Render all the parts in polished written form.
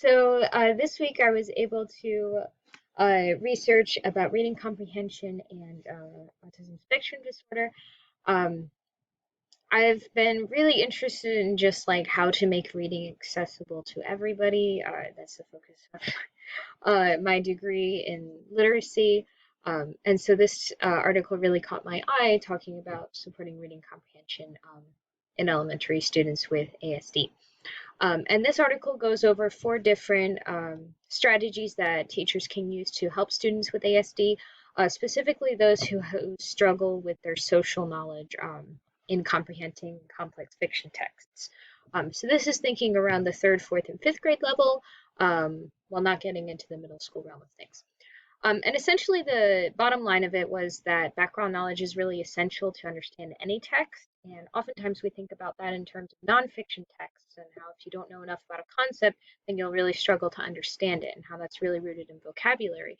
This week I was able to research about reading comprehension and autism spectrum disorder. Um, I've been really interested in just like how to make reading accessible to everybody. That's the focus of my degree in literacy. And so this article really caught my eye, talking about supporting reading comprehension in elementary students with ASD. And this article goes over four different strategies that teachers can use to help students with ASD, specifically those who struggle with their social knowledge in comprehending complex fiction texts. So this is thinking around the third, fourth, and fifth grade level, while not getting into the middle school realm of things. And essentially, the bottom line of it was that background knowledge is really essential to understand any text. And oftentimes we think about that in terms of nonfiction texts and how if you don't know enough about a concept, then you'll really struggle to understand it and how that's really rooted in vocabulary.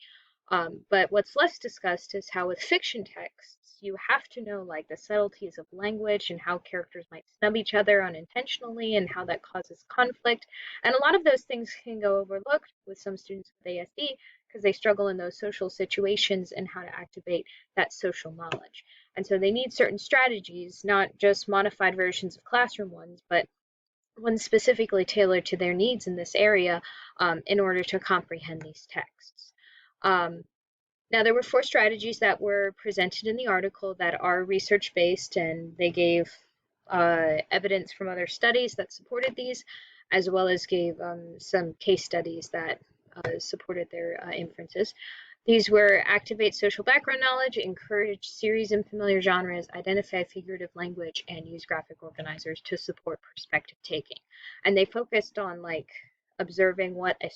But what's less discussed is how with fiction texts, you have to know like the subtleties of language and how characters might snub each other unintentionally and how that causes conflict. And a lot of those things can go overlooked with some students with ASD because they struggle in those social situations and how to activate that social knowledge. And so they need certain strategies, not just modified versions of classroom ones, but ones specifically tailored to their needs in this area in order to comprehend these texts. Now, there were four strategies that were presented in the article that are research-based, and they gave evidence from other studies that supported these, as well as gave some case studies that supported their inferences. These were activate social background knowledge, encourage series in familiar genres, identify figurative language, and use graphic organizers to support perspective taking. And they focused on like observing what a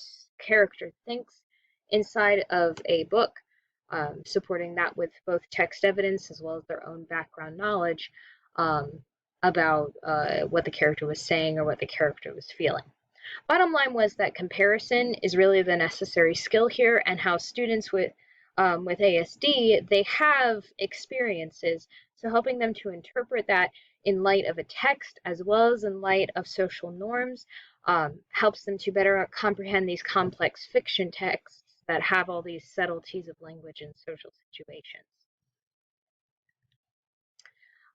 character thinks inside of a book, supporting that with both text evidence as well as their own background knowledge about what the character was saying or what the character was feeling. Bottom line was that comparison is really the necessary skill here, and how students with ASD, they have experiences, so helping them to interpret that in light of a text as well as in light of social norms helps them to better comprehend these complex fiction texts that have all these subtleties of language and social situations.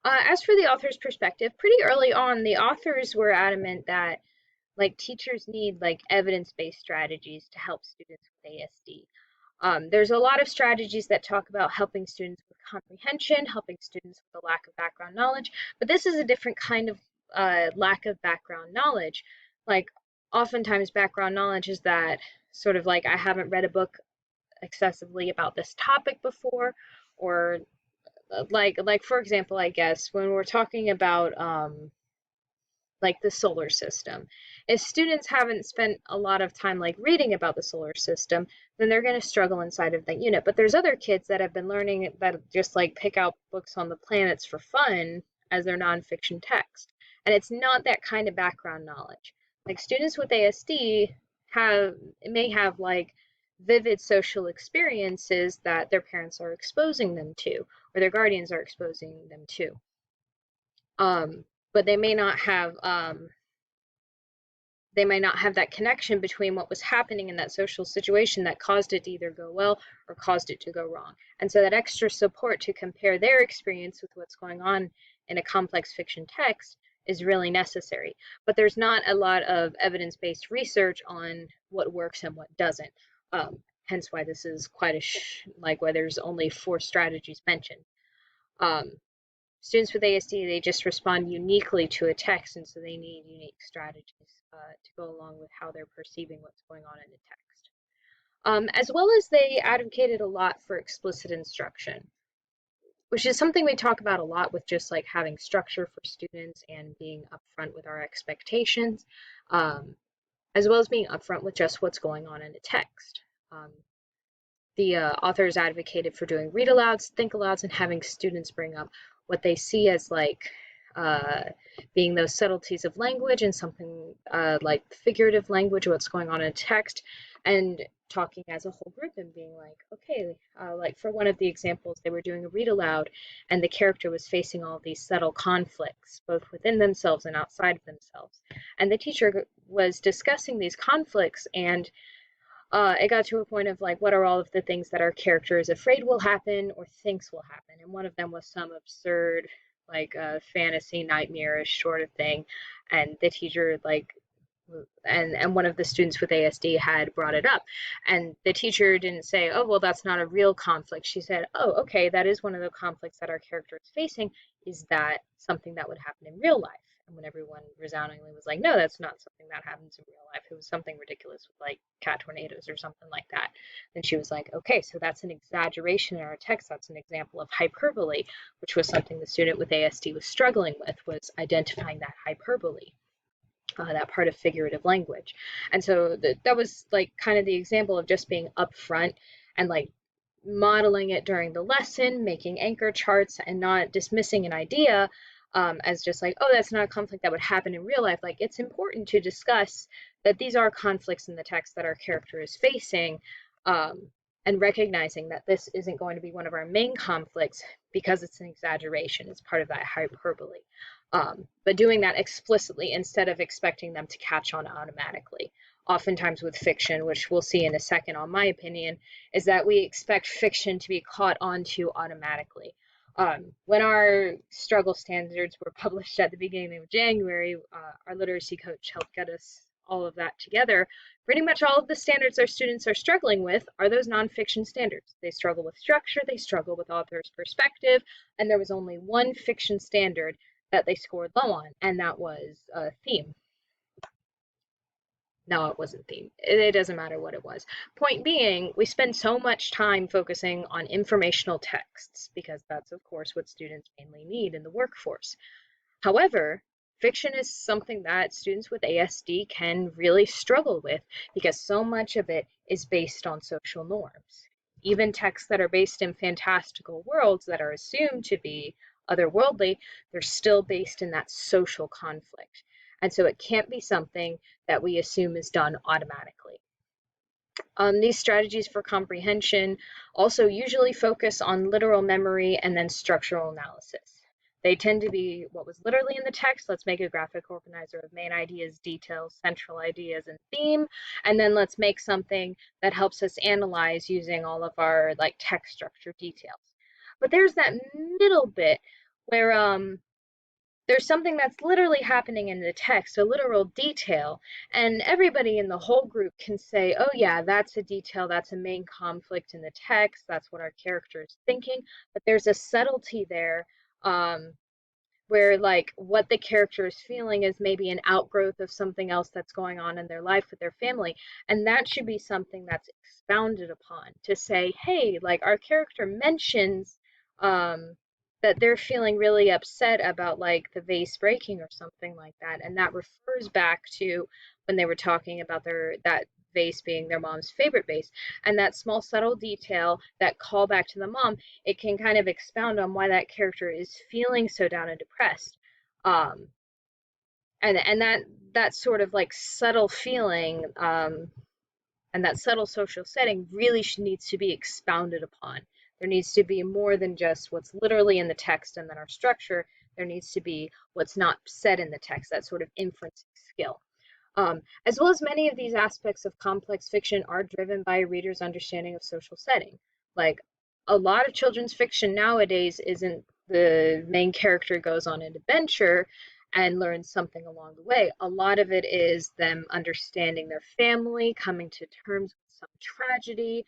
As for the author's perspective, pretty early on, the authors were adamant that like teachers need like evidence-based strategies to help students with ASD. There's a lot of strategies that talk about helping students with comprehension, helping students with a lack of background knowledge, but this is a different kind of lack of background knowledge. Like oftentimes background knowledge is that sort of like I haven't read a book excessively about this topic before, or like for example, I guess when we're talking about like the solar system. If students haven't spent a lot of time like reading about the solar system, then they're going to struggle inside of that unit. But there's other kids that have been learning that just like pick out books on the planets for fun as their nonfiction text. And it's not that kind of background knowledge. Like students with ASD may have like vivid social experiences that their parents are exposing them to or their guardians are exposing them to. But they may not have that connection between what was happening in that social situation that caused it to either go well or caused it to go wrong. And so that extra support to compare their experience with what's going on in a complex fiction text is really necessary. But there's not a lot of evidence-based research on what works and what doesn't. Hence why this is quite why there's only four strategies mentioned. Students with ASD, they just respond uniquely to a text, and so they need unique strategies to go along with how they're perceiving what's going on in the text. As well as they advocated a lot for explicit instruction, which is something we talk about a lot with just like having structure for students and being upfront with our expectations, as well as being upfront with just what's going on in the text. The authors advocated for doing read alouds, think alouds, and having students bring up what they see as like being those subtleties of language and something like figurative language, what's going on in text, and talking as a whole group and being like, okay, like for one of the examples, they were doing a read aloud, and the character was facing all these subtle conflicts, both within themselves and outside of themselves. And the teacher was discussing these conflicts, and it got to a point of like, what are all of the things that our character is afraid will happen or thinks will happen? And one of them was some absurd, like fantasy, nightmarish sort of thing. And the teacher, like, and one of the students with ASD had brought it up, and the teacher didn't say, oh well, that's not a real conflict. She said, oh okay, that is one of the conflicts that our character is facing. Is that something that would happen in real life? And when everyone resoundingly was like, no, that's not something that happens in real life, it was something ridiculous with like cat tornadoes or something like that, then she was like, okay, so that's an exaggeration in our text, that's an example of hyperbole, which was something the student with ASD was struggling with, was identifying that hyperbole, that part of figurative language. And so that was like kind of the example of just being upfront and like modeling it during the lesson, making anchor charts, and not dismissing an idea as just like, oh, that's not a conflict that would happen in real life. Like, it's important to discuss that these are conflicts in the text that our character is facing, and recognizing that this isn't going to be one of our main conflicts because it's an exaggeration. It's part of that hyperbole. But doing that explicitly instead of expecting them to catch on automatically. Oftentimes with fiction, which we'll see in a second on my opinion, is that we expect fiction to be caught onto automatically. When our struggle standards were published at the beginning of January, our literacy coach helped get us all of that together. Pretty much all of the standards our students are struggling with are those nonfiction standards. They struggle with structure, they struggle with author's perspective, and there was only one fiction standard that they scored low on, and that was theme. No, it wasn't theme. It doesn't matter what it was. Point being, we spend so much time focusing on informational texts because that's, of course, what students mainly need in the workforce. However, fiction is something that students with ASD can really struggle with because so much of it is based on social norms. Even texts that are based in fantastical worlds that are assumed to be otherworldly, they're still based in that social conflict. And so it can't be something that we assume is done automatically. These strategies for comprehension also usually focus on literal memory and then structural analysis. They tend to be what was literally in the text. Let's make a graphic organizer of main ideas, details, central ideas, and theme. And then let's make something that helps us analyze using all of our like text structure details. But there's that middle bit where there's something that's literally happening in the text, a literal detail, and everybody in the whole group can say, oh yeah, that's a detail, that's a main conflict in the text, that's what our character is thinking, but there's a subtlety there where like what the character is feeling is maybe an outgrowth of something else that's going on in their life with their family, and that should be something that's expounded upon to say, hey, like our character mentions that they're feeling really upset about like the vase breaking or something like that, and that refers back to when they were talking about that vase being their mom's favorite vase, and that small subtle detail, that call back to the mom, it can kind of expound on why that character is feeling so down and depressed, and that sort of like subtle feeling, and that subtle social setting really needs to be expounded upon. There needs to be more than just what's literally in the text and then our structure. There needs to be what's not said in the text, that sort of inferencing skill. As well as many of these aspects of complex fiction are driven by a reader's understanding of social setting. Like a lot of children's fiction nowadays isn't the main character goes on an adventure and learns something along the way. A lot of it is them understanding their family, coming to terms with some tragedy,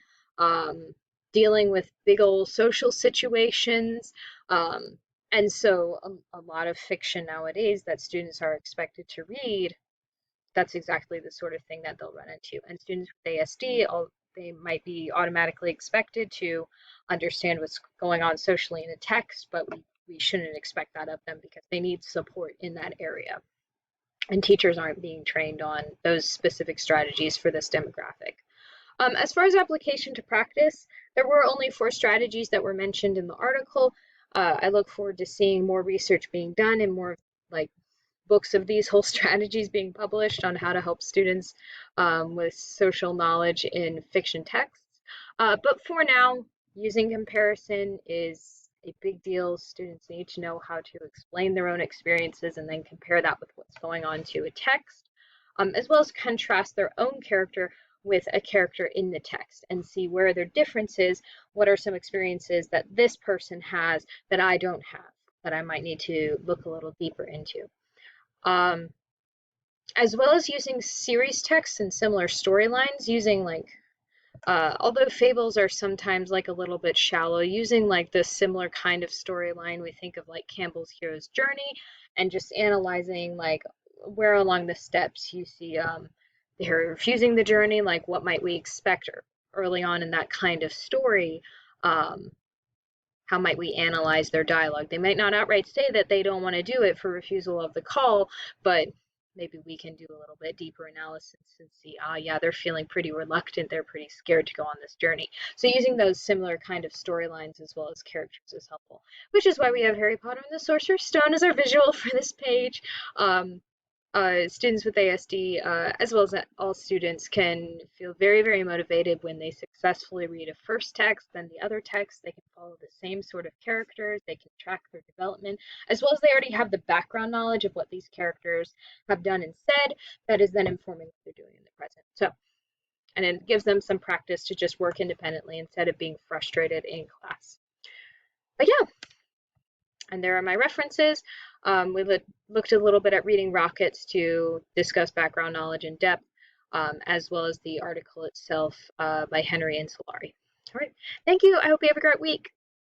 dealing with big old social situations. And so a lot of fiction nowadays that students are expected to read, that's exactly the sort of thing that they'll run into. And students with ASD, they might be automatically expected to understand what's going on socially in a text, but we shouldn't expect that of them because they need support in that area. And teachers aren't being trained on those specific strategies for this demographic. As far as application to practice, there were only 4 strategies that were mentioned in the article. I look forward to seeing more research being done and more of like books of these whole strategies being published on how to help students with social knowledge in fiction texts. But for now, using comparison is a big deal. Students need to know how to explain their own experiences and then compare that with what's going on to a text, as well as contrast their own character with a character in the text and see where their differences, what are some experiences that this person has that I don't have, that I might need to look a little deeper into. Um, as well as using series texts and similar storylines, using like although fables are sometimes like a little bit shallow, using like this similar kind of storyline, we think of like Campbell's Hero's Journey, and just analyzing like where along the steps you see they're refusing the journey, like what might we expect early on in that kind of story. Um, how might we analyze their dialogue? They might not outright say that they don't want to do it for refusal of the call, but maybe we can do a little bit deeper analysis and see, yeah, they're feeling pretty reluctant. They're pretty scared to go on this journey. So using those similar kind of storylines as well as characters is helpful, which is why we have Harry Potter and the Sorcerer's Stone as our visual for this page. Students with ASD, as well as all students, can feel very, very motivated when they successfully read a first text, then the other text. They can follow the same sort of characters, they can track their development, as well as they already have the background knowledge of what these characters have done and said, that is then informing what they're doing in the present. So, and it gives them some practice to just work independently instead of being frustrated in class. But yeah, and there are my references. We looked a little bit at reading rockets to discuss background knowledge in depth, as well as the article itself by Henry and Solari. All right, thank you. I hope you have a great week.